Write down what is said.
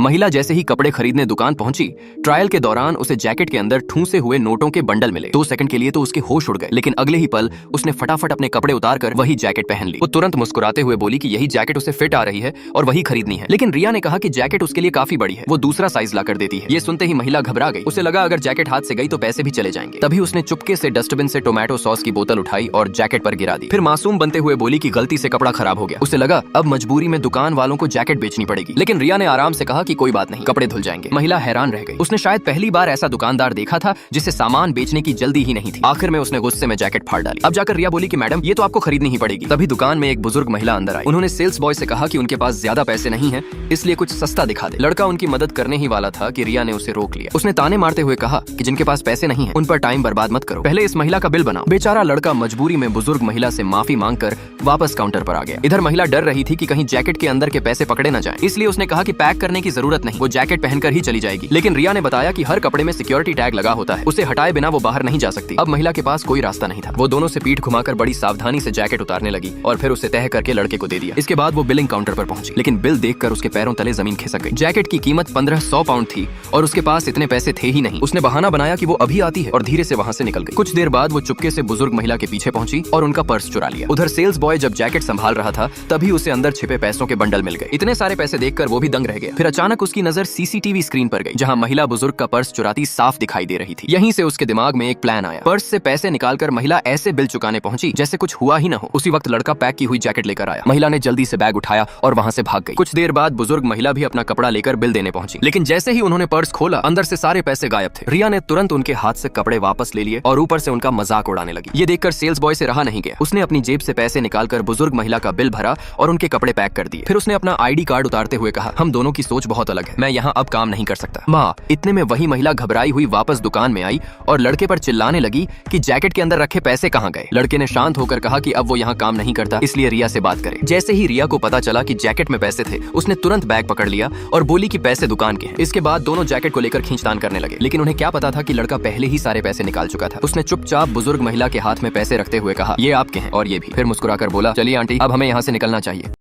महिला जैसे ही कपड़े खरीदने दुकान पहुंची, ट्रायल के दौरान उसे जैकेट के अंदर ठूंसे हुए नोटों के बंडल मिले। 2 सेकंड के लिए तो उसके होश उड़ गए, लेकिन अगले ही पल उसने फटाफट अपने कपड़े उतारकर वही जैकेट पहन ली। वो तुरंत मुस्कुराते हुए बोली कि यही जैकेट उसे फिट आ रही है और वही खरीदनी है। लेकिन रिया ने कहा कि जैकेट उसके लिए काफी बड़ी है, वो दूसरा साइज ला कर देती है। ये सुनते ही महिला घबरा गई। उसे लगा अगर जैकेट हाथ से गई तो पैसे भी चले जाएंगे। तभी उसने चुपके से डस्टबिन से टोमेटो सॉस की बोतल उठाई और जैकेट पर गिरा दी। फिर मासूम बनते हुए बोली कि गलती से कपड़ा खराब हो गया। उसे लगा अब मजबूरी में दुकान वालों को जैकेट बेचनी पड़ेगी, लेकिन रिया ने आराम से कहा कि कोई बात नहीं, कपड़े धुल जाएंगे। महिला हैरान रह गई। उसने शायद पहली बार ऐसा दुकानदार देखा था जिसे सामान बेचने की जल्दी ही नहीं थी। आखिर में उसने गुस्से में जैकेट फाड़ डाली। अब जाकर रिया बोली कि मैडम ये तो आपको खरीदनी ही पड़ेगी। तभी दुकान में एक बुजुर्ग महिला अंदर आई। उन्होंने सेल्स बॉय से कहा कि उनके पास ज्यादा पैसे नहीं है, इसलिए कुछ सस्ता दिखा दे। लड़का उनकी मदद करने ही वाला था कि रिया ने उसे रोक लिया। उसने ताने मारते हुए कहा कि जिनके पास पैसे नहीं है उन पर टाइम बर्बाद मत करो, पहले इस महिला का बिल बनाओ। बेचारा लड़का मजबूरी में बुजुर्ग महिला से माफी मांगकर वापस काउंटर पर आ गया। इधर महिला डर रही थी कि कहीं जैकेट के अंदर के पैसे पकड़े न जाएं, इसलिए उसने कहा कि पैक करने की जरूरत नहीं, वो जैकेट पहनकर ही चली जाएगी। लेकिन रिया ने बताया कि हर कपड़े में सिक्योरिटी टैग लगा होता है, उसे हटाए बिना वो बाहर नहीं जा सकती। अब महिला के पास कोई रास्ता नहीं था। वो दोनों से पीठ घुमाकर बड़ी सावधानी से जैकेट उतारने लगी और फिर उसे तह करके लड़के को दे दिया। इसके बाद वो बिलिंग काउंटर पर पहुंची, लेकिन बिल देखकर उसके पैरों तले जमीन खिसक गई। जैकेट की कीमत 1500 पाउंड थी और उसके पास इतने पैसे थे ही नहीं। उसने बहाना बनाया कि वो अभी आती है और धीरे से वहां से निकल गई। कुछ देर बाद वो चुपके से बुजुर्ग महिला के पीछे पहुंची और उनका पर्स चुरा लिया। उधर सेल्स बॉय जब जैकेट संभाल रहा था तभी उसे अंदर छिपे पैसों के बंडल मिल गए। इतने सारे पैसे देखकर वो भी दंग रह गया। फिर अचानक उसकी नजर सीसीटीवी स्क्रीन पर गई, जहां महिला बुजुर्ग का पर्स चुराती साफ दिखाई दे रही थी। यहीं से उसके दिमाग में एक प्लान आया। पर्स से पैसे निकालकर महिला ऐसे बिल चुकाने पहुंची जैसे कुछ हुआ ही न हो। उसी वक्त लड़का पैक की हुई जैकेट लेकर आया। महिला ने जल्दी से बैग उठाया और वहां से भाग गई। कुछ देर बाद बुजुर्ग महिला भी अपना कपड़ा लेकर बिल देने पहुंची, लेकिन जैसे ही उन्होंने पर्स खोला अंदर से सारे पैसे गायब थे। रिया ने तुरंत उनके हाथ से कपड़े वापस ले लिए और ऊपर से उनका मजाक उड़ाने लगी। ये देखकर सेल्स बॉय से रहा नहीं गया। उसने अपनी जेब से पैसे निकालकर बुजुर्ग महिला का बिल भरा और उनके कपड़े पैक कर दिए। फिर उसने अपना आईडी कार्ड उतारते हुए कहा, हम दोनों की सोच बहुत अलग है, मैं यहाँ अब काम नहीं कर सकता। माँ, इतने में वही महिला घबराई हुई वापस दुकान में आई और लड़के पर चिल्लाने लगी कि जैकेट के अंदर रखे पैसे कहाँ गए। लड़के ने शांत होकर कहा कि अब वो यहाँ काम नहीं करता, इसलिए रिया से बात करे। जैसे ही रिया को पता चला कि जैकेट में पैसे थे, उसने तुरंत बैग पकड़ लिया और बोली कि पैसे दुकान के हैं। इसके बाद दोनों जैकेट को लेकर खींचतान करने लगे, लेकिन उन्हें क्या पता था कि लड़का पहले ही सारे पैसे निकाल चुका था। उसने चुपचाप बुजुर्ग महिला के हाथ में पैसे रखते हुए कहा, ये आपके हैं और ये भी। फिर मुस्कुराकर बोला, चलिए आंटी, अब हमें यहाँ से निकलना चाहिए।